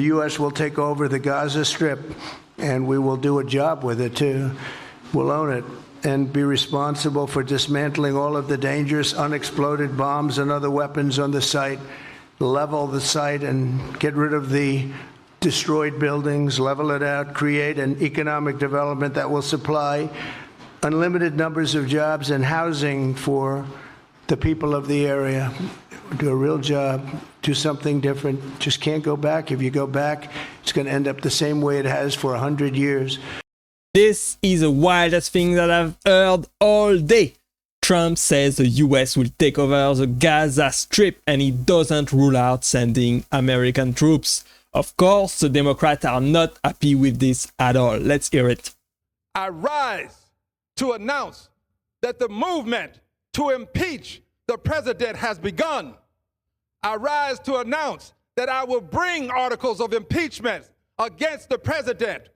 The U.S. will take over the Gaza Strip, and we will do a job with it, too. We'll own it and be responsible for dismantling all of the dangerous unexploded bombs and other weapons on the site, level the site and get rid of the destroyed buildings, level it out, create an economic development that will supply unlimited numbers of jobs and housing for the people of the area. Do a real job, do something different. Just can't go back. If you go back, it's going to end up the same way it has for 100 years. This is the wildest thing that I've heard all day. Trump says the US will take over the Gaza Strip and he doesn't rule out sending American troops. Of course, the Democrats are not happy with this at all. Let's hear it. I rise to announce that the movement to impeach the president has begun. I rise to announce that I will bring articles of impeachment against the president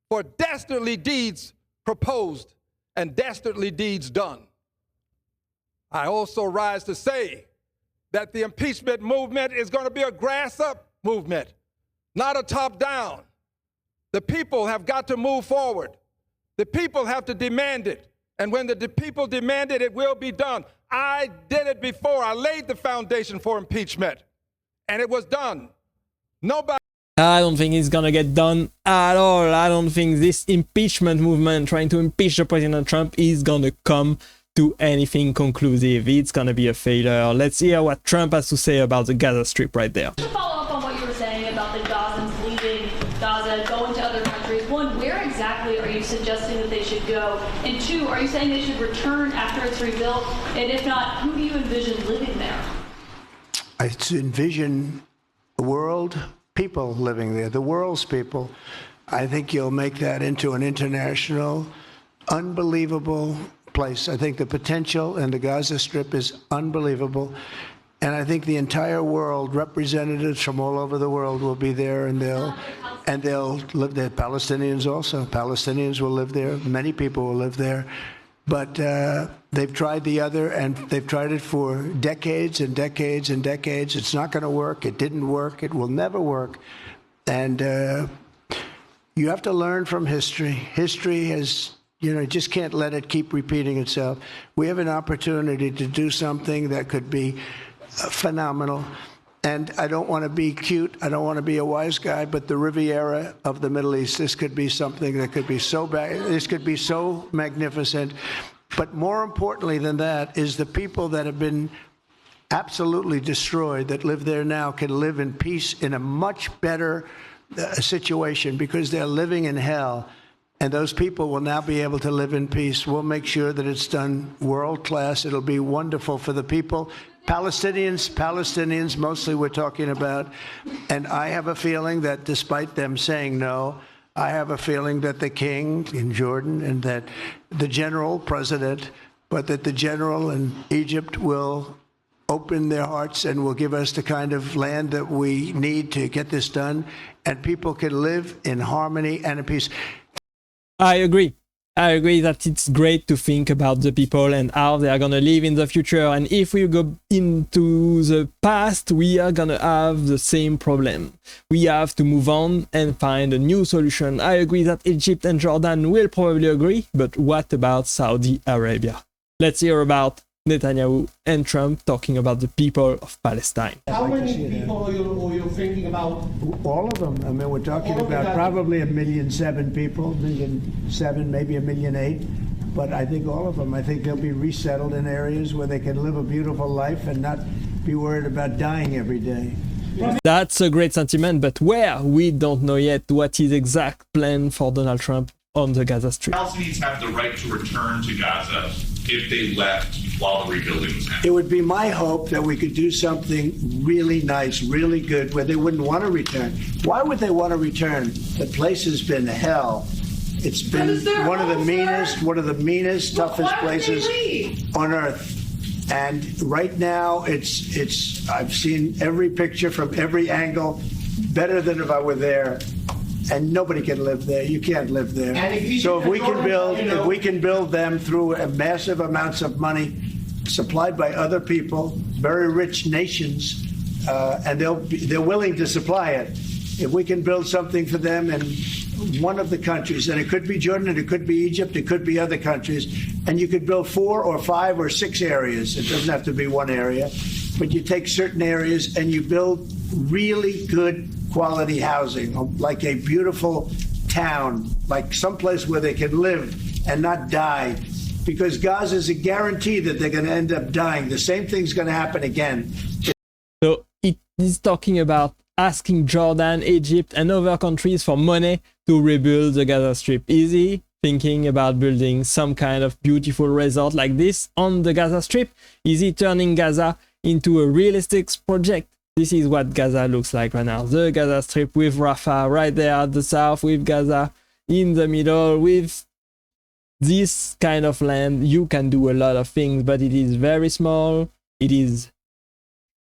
for dastardly deeds proposed and dastardly deeds done. I also rise to say that the impeachment movement is going to be a grass-up movement, not a top-down. The people have got to move forward. The people have to demand it. And when the people demand it, it will be done. I did it before. I laid the foundation for impeachment, and it was done. Nobody. I don't think it's gonna get done at all. I don't think this impeachment movement trying to impeach the President Trump is gonna come to anything conclusive. It's gonna be a failure. Let's hear what Trump has to say about the Gaza Strip right there. To follow up on what you were saying about the Gazans leaving Gaza, going to other countries, one, where exactly are you suggesting that they should go? And two, are you saying they should return after it's rebuilt? And if not, who do you envision living there? I envision the world, people living there, the world's people. I think you'll make that into an international, unbelievable place. I think the potential in the Gaza Strip is unbelievable. And I think the entire world, representatives from all over the world will be there, and they'll live there. Palestinians also. Palestinians will live there. Many people will live there. But they've tried the other, and they've tried it for decades and decades and decades. It's not going to work. It didn't work. It will never work. And you have to learn from history. History has, you just can't let it keep repeating itself. We have an opportunity to do something that could be phenomenal. And I don't want to be cute. I don't want to be a wise guy, but the Riviera of the Middle East, this could be something that could be so bad. This could be so magnificent. But more importantly than that is the people that have been absolutely destroyed that live there now can live in peace in a much better situation because they're living in hell. And those people will now be able to live in peace. We'll make sure that it's done world class. It'll be wonderful for the people. Palestinians mostly we're talking about. And I have a feeling that despite them saying no, I have a feeling that the king in Jordan and that the general president, but that the general in Egypt will open their hearts and will give us the kind of land that we need to get this done. And people can live in harmony and in peace. I agree. I agree that it's great to think about the people and how they are going to live in the future. And if we go into the past, we are going to have the same problem. We have to move on and find a new solution. I agree that Egypt and Jordan will probably agree, but what about Saudi Arabia? Let's hear about Netanyahu and Trump talking about the people of Palestine. How many people are you thinking about? All of them. I mean, we're talking about probably 1.7 million people, 1.7 million, maybe 1.8 million. But I think all of them. I think they'll be resettled in areas where they can live a beautiful life and not be worried about dying every day. That's a great sentiment, but where? We don't know yet what his exact plan for Donald Trump on the Gaza Strip. Palestinians have the right to return to Gaza if they left while the rebuilding was happening. It would be my hope that we could do something really nice, really good, where they wouldn't want to return. Why would they want to return? The place has been hell. It's been one of the meanest, toughest places on earth. And right now, I've seen every picture from every angle, better than if I were there. And nobody can live there. You can't live there. So if we can build them through massive amounts of money supplied by other people, very rich nations, and they're willing to supply it. If we can build something for them in one of the countries, and it could be Jordan, it could be Egypt, it could be other countries, and you could build 4 or 5 or 6 areas. It doesn't have to be one area, but you take certain areas and you build really good quality housing, like a beautiful town, like someplace where they can live and not die. Because Gaza is a guarantee that they're going to end up dying. The same thing's going to happen again. So it is talking about asking Jordan, Egypt, and other countries for money to rebuild the Gaza Strip. Is he thinking about building some kind of beautiful resort like this on the Gaza Strip? Is he turning Gaza into a realistic project? This is what Gaza looks like right now. The Gaza Strip with Rafah right there at the south, with Gaza in the middle, with this kind of land. You can do a lot of things, but it is very small. It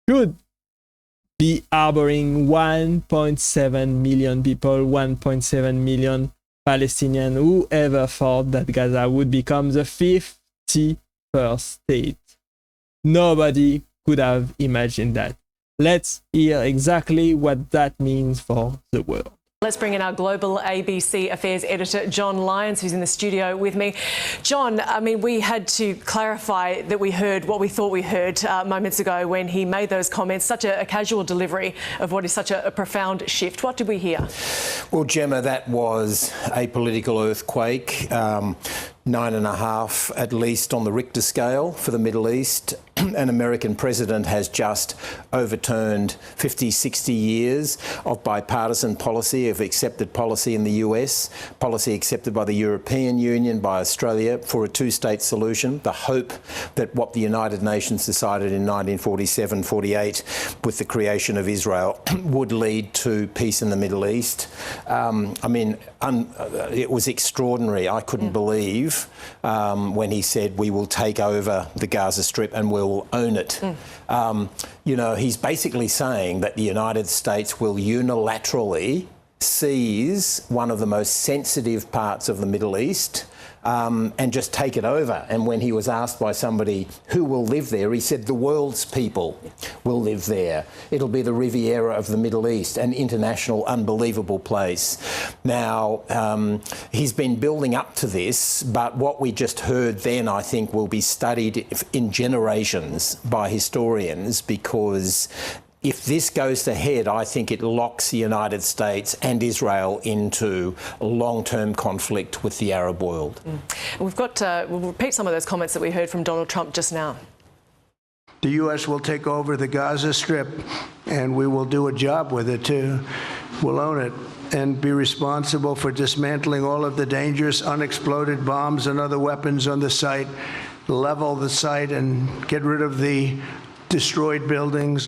should be harboring 1.7 million people, 1.7 million Palestinians. Whoever thought that Gaza would become the 51st state? Nobody could have imagined that. Let's hear exactly what that means for the world. Let's bring in our global ABC Affairs editor, John Lyons, who's in the studio with me. John, I mean, we had to clarify that we heard what we thought we heard moments ago when he made those comments, such a casual delivery of what is such a profound shift. What did we hear? Well, Gemma, that was a political earthquake, 9.5 at least on the Richter scale for the Middle East. An American president has just overturned 50, 60 years of bipartisan policy, of accepted policy in the US, policy accepted by the European Union, by Australia for a two-state solution. The hope that what the United Nations decided in 1947-48 with the creation of Israel would lead to peace in the Middle East. It was extraordinary. I couldn't believe when he said we will take over the Gaza Strip and we'll own it. He's basically saying that the United States will unilaterally seize one of the most sensitive parts of the Middle East and just take it over. And when he was asked by somebody who will live there, he said the world's people will live there. It'll be the Riviera of the Middle East, an international, unbelievable place. Now, he's been building up to this, but what we just heard then, I think, will be studied in generations by historians, because if this goes ahead, I think it locks the United States and Israel into long-term conflict with the Arab world. We've got, we'll repeat some of those comments that we heard from Donald Trump just now. The U.S. will take over the Gaza Strip, and we will do a job with it, too. We'll own it and be responsible for dismantling all of the dangerous unexploded bombs and other weapons on the site, level the site, and get rid of the destroyed buildings.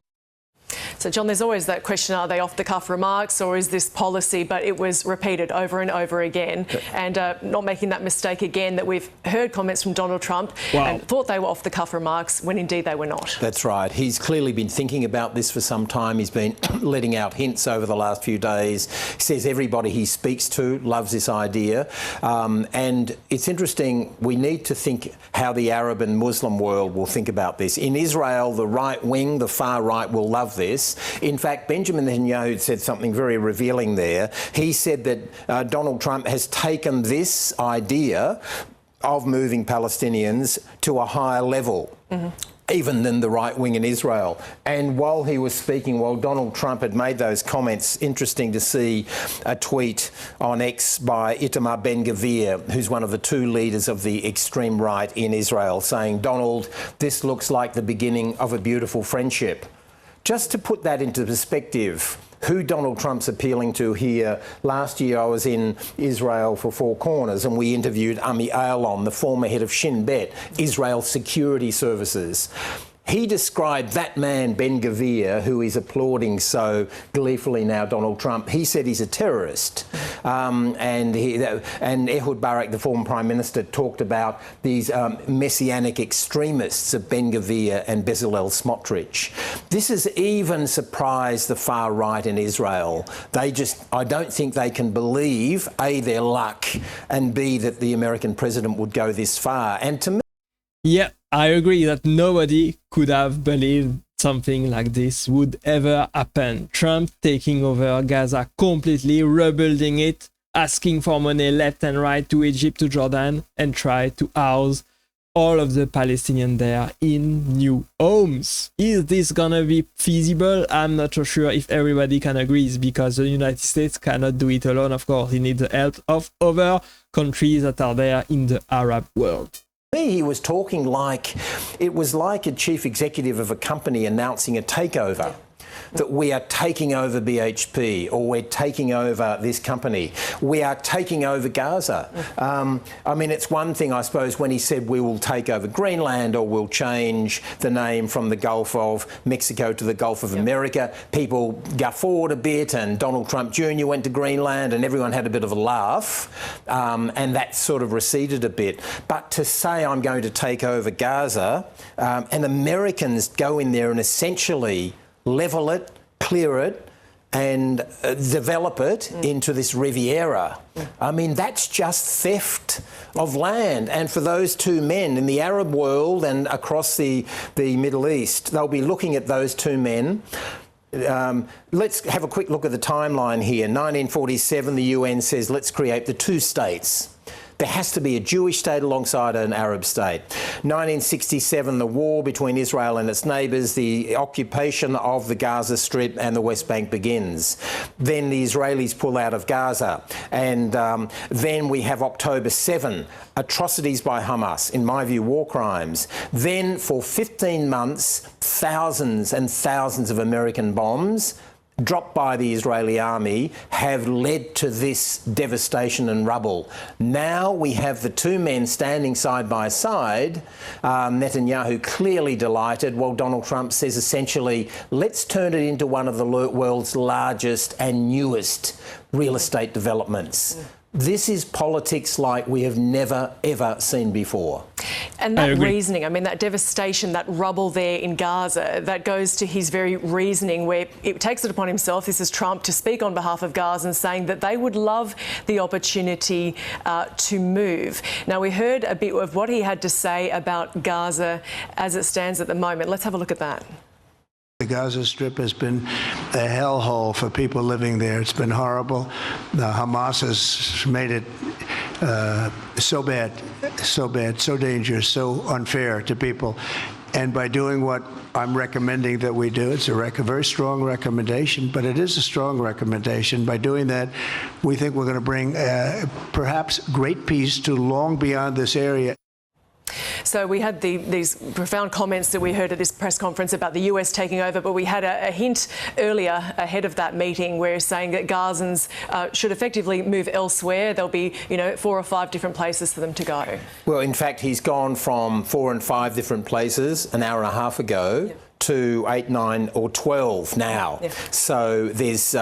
So, John, there's always that question, are they off-the-cuff remarks or is this policy? But it was repeated over and over again. And not making that mistake again that we've heard comments from Donald Trump and thought they were off-the-cuff remarks when indeed they were not. That's right. He's clearly been thinking about this for some time. He's been letting out hints over the last few days. He says everybody he speaks to loves this idea. And it's interesting, we need to think how the Arab and Muslim world will think about this. In Israel, the right wing, the far right, will love this. In fact, Benjamin Netanyahu said something very revealing there. He said that Donald Trump has taken this idea of moving Palestinians to a higher level. Even than the right wing in Israel. And while he was speaking, while Donald Trump had made those comments, interesting to see a tweet on X by Itamar Ben-Gvir, who's one of the two leaders of the extreme right in Israel, saying, Donald, this looks like the beginning of a beautiful friendship. Just to put that into perspective, who Donald Trump's appealing to here. Last year I was in Israel for Four Corners and we interviewed Ami Ayalon, the former head of Shin Bet, Israel Security Services. He described that man, Ben-Gvir, who is applauding so gleefully now Donald Trump. He said he's a terrorist. And Ehud Barak, the former Prime Minister, talked about these messianic extremists of Ben-Gvir and Bezalel Smotrich. This has even surprised the far right in Israel. I don't think they can believe, A, their luck, and B, that the American president would go this far. And to me, yeah, I agree that nobody could have believed something like this would ever happen. Trump taking over Gaza completely, rebuilding it, asking for money left and right to Egypt, to Jordan, and try to house all of the Palestinians there in new homes. Is this gonna be feasible? I'm not so sure if everybody can agree, because the United States cannot do it alone, of course. He needs the help of other countries that are there in the Arab world. He was talking like it was like a chief executive of a company announcing a takeover. That we are taking over BHP, or we're taking over this company. We are taking over Gaza. I mean, it's one thing, I suppose, when he said we will take over Greenland, or we'll change the name from the Gulf of Mexico to the Gulf of America. People guffawed a bit, and Donald Trump Jr. went to Greenland, and everyone had a bit of a laugh, and that sort of receded a bit. But to say I'm going to take over Gaza, and Americans go in there and essentially level it, clear it, and develop it into this Riviera. I mean, that's just theft of land. And for those two men in the Arab world and across the Middle East, they'll be looking at those two men. Let's have a quick look at the timeline here. 1947, the UN says, let's create the two states. There has to be a Jewish state alongside an Arab state. 1967, the war between Israel and its neighbours, the occupation of the Gaza Strip and the West Bank begins. Then the Israelis pull out of Gaza. And then we have October 7, atrocities by Hamas, in my view, war crimes. Then for 15 months, thousands and thousands of American bombs dropped by the Israeli army have led to this devastation and rubble. Now we have the two men standing side by side, Netanyahu clearly delighted, while Donald Trump says essentially, let's turn it into one of the world's largest and newest real estate developments. This is politics like we have never, ever seen before. And that reasoning, I mean, that devastation, that rubble there in Gaza, that goes to his very reasoning where it takes it upon himself, this is Trump, to speak on behalf of Gazans, saying that they would love the opportunity to move. Now, we heard a bit of what he had to say about Gaza as it stands at the moment. Let's have a look at that. The Gaza Strip has been a hellhole for people living there. It's been horrible. Hamas has made it so bad, so dangerous, so unfair to people. And by doing what I'm recommending that we do, it's a very strong recommendation, but it is a strong recommendation. By doing that, we think we're going to bring perhaps great peace to long beyond this area. So we had these profound comments that we heard at this press conference about the US taking over, but we had a hint earlier ahead of that meeting where he's saying that Gazans should effectively move elsewhere. There'll be, 4 or 5 different places for them to go. Well, in fact, he's gone from 4 and 5 different places an hour and a half ago to 8, 9 or 12 now. So there's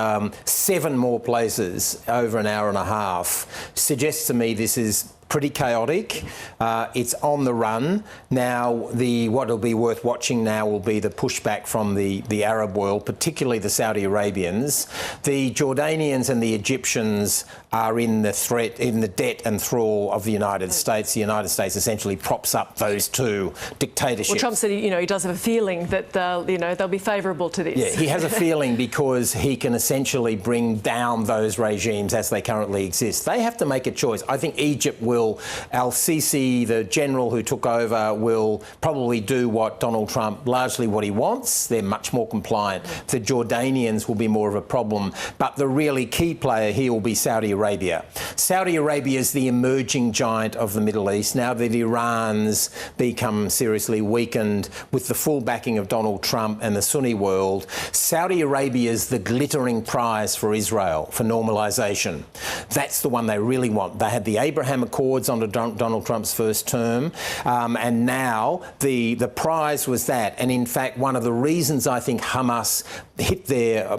7 more places over an hour and a half. Suggests to me this is pretty chaotic. It's on the run. Now, what will be worth watching now will be the pushback from the Arab world, particularly the Saudi Arabians. The Jordanians and the Egyptians are in the debt and thrall of the United States. The United States essentially props up those two dictatorships. Well, Trump said, he does have a feeling that they'll be favourable to this. Yeah, he has a feeling because he can essentially bring down those regimes as they currently exist. They have to make a choice. I think Egypt will. Al-Sisi, the general who took over, will probably do largely what he wants. They're much more compliant. The Jordanians will be more of a problem. But the really key player here will be Saudi Arabia. Saudi Arabia is the emerging giant of the Middle East. Now that Iran's become seriously weakened with the full backing of Donald Trump and the Sunni world, Saudi Arabia is the glittering prize for Israel, for normalisation. That's the one they really want. They had the Abraham Accords under Donald Trump's first term, and now the prize was that. And in fact, one of the reasons I think Hamas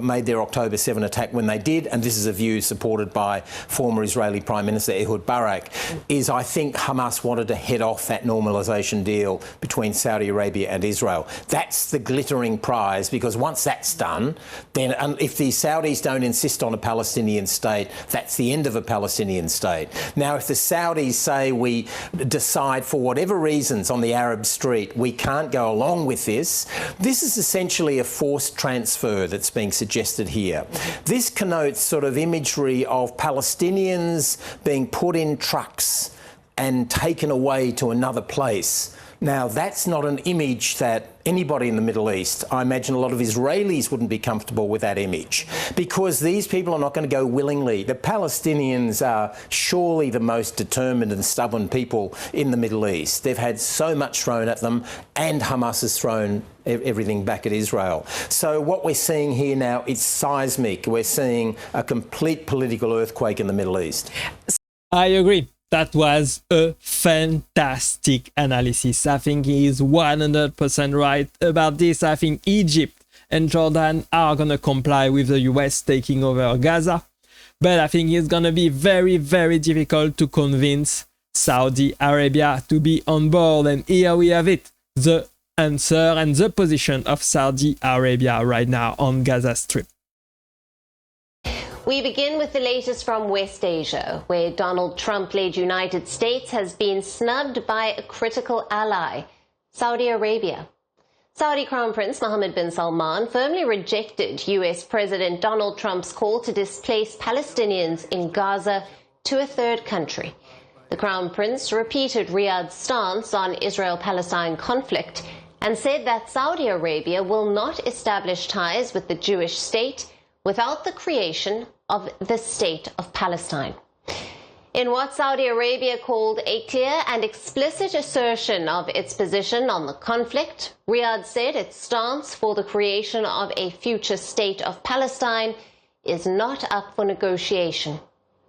made their October 7 attack when they did, and this is a view supported by former Israeli Prime Minister Ehud Barak, is I think Hamas wanted to head off that normalisation deal between Saudi Arabia and Israel. That's the glittering prize, because once that's done, then if the Saudis don't insist on a Palestinian state, that's the end of a Palestinian state. Now, if the Saudis parties say we decide for whatever reasons on the Arab street we can't go along with this, this is essentially a forced transfer that's being suggested here. This connotes sort of imagery of Palestinians being put in trucks and taken away to another place. Now, that's not an image that anybody in the Middle East, I imagine a lot of Israelis wouldn't be comfortable with that image, because these people are not going to go willingly. The Palestinians are surely the most determined and stubborn people in the Middle East. They've had so much thrown at them, and Hamas has thrown everything back at Israel. So what we're seeing here now is seismic. We're seeing a complete political earthquake in the Middle East. I agree. That was a fantastic analysis. I think he is 100% right about this. I think Egypt and Jordan are going to comply with the US taking over Gaza. But I think it's going to be very, very difficult to convince Saudi Arabia to be on board. And here we have it, the answer and the position of Saudi Arabia right now on Gaza Strip. We begin with the latest from West Asia, where Donald Trump-led United States has been snubbed by a critical ally, Saudi Arabia. Saudi Crown Prince Mohammed bin Salman firmly rejected US President Donald Trump's call to displace Palestinians in Gaza to a third country. The Crown Prince repeated Riyadh's stance on Israel-Palestine conflict and said that Saudi Arabia will not establish ties with the Jewish state without the creation of the State of Palestine. In what Saudi Arabia called a clear and explicit assertion of its position on the conflict, Riyadh said its stance for the creation of a future State of Palestine is not up for negotiation.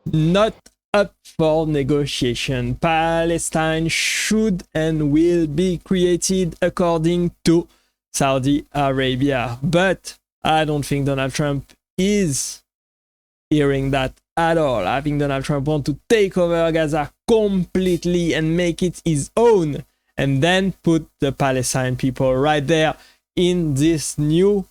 Not up for negotiation. Palestine should and will be created according to Saudi Arabia. But I don't think Donald Trump is hearing that at all. I think Donald Trump wants to take over Gaza completely and make it his own, and then put the Palestinian people right there in this new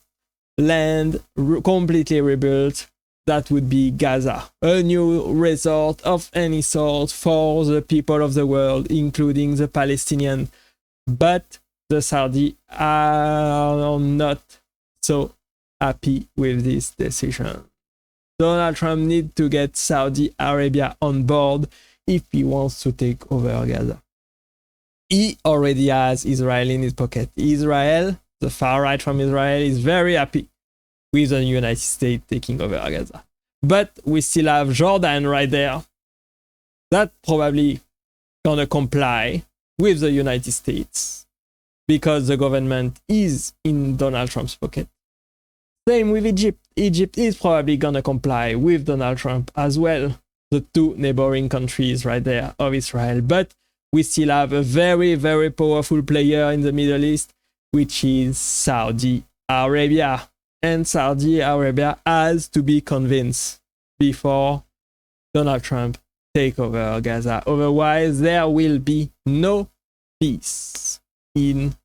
land, completely rebuilt. That would be Gaza, a new resort of any sort for the people of the world, including the Palestinians. But the Saudi are not so happy with this decision. Donald Trump needs to get Saudi Arabia on board if he wants to take over Gaza. He already has Israel in his pocket. Israel, the far right from Israel, is very happy with the United States taking over Gaza. But we still have Jordan right there that probably gonna comply with the United States because the government is in Donald Trump's pocket. Same with Egypt. Egypt is probably gonna comply with Donald Trump as well. The two neighboring countries right there of Israel. But we still have a very, very powerful player in the Middle East, which is Saudi Arabia. And Saudi Arabia has to be convinced before Donald Trump take over Gaza. Otherwise, there will be no peace in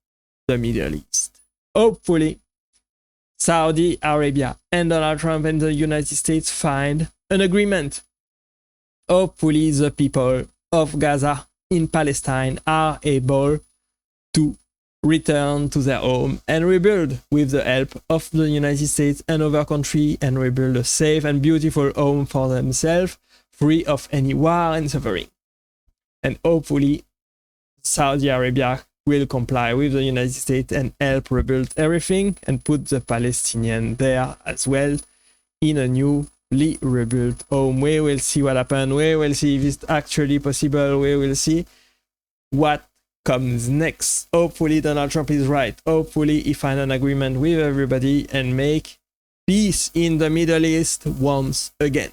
the Middle East. Hopefully, Saudi Arabia and Donald Trump and the United States find an agreement. Hopefully, the people of Gaza in Palestine are able to return to their home and rebuild with the help of the United States and other countries, and rebuild a safe and beautiful home for themselves, free of any war and suffering. And hopefully, Saudi Arabia will comply with the United States and help rebuild everything and put the Palestinians there as well in a newly rebuilt home. We will see what happens. We will see if it's actually possible. We will see what comes next. Hopefully Donald Trump is right. Hopefully he finds an agreement with everybody and make peace in the Middle East once again.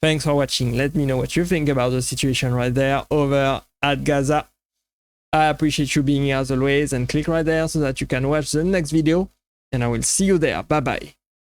Thanks for watching. Let me know what you think about the situation right there over at Gaza. I appreciate you being here as always, and click right there so that you can watch the next video, and I will see you there. Bye bye.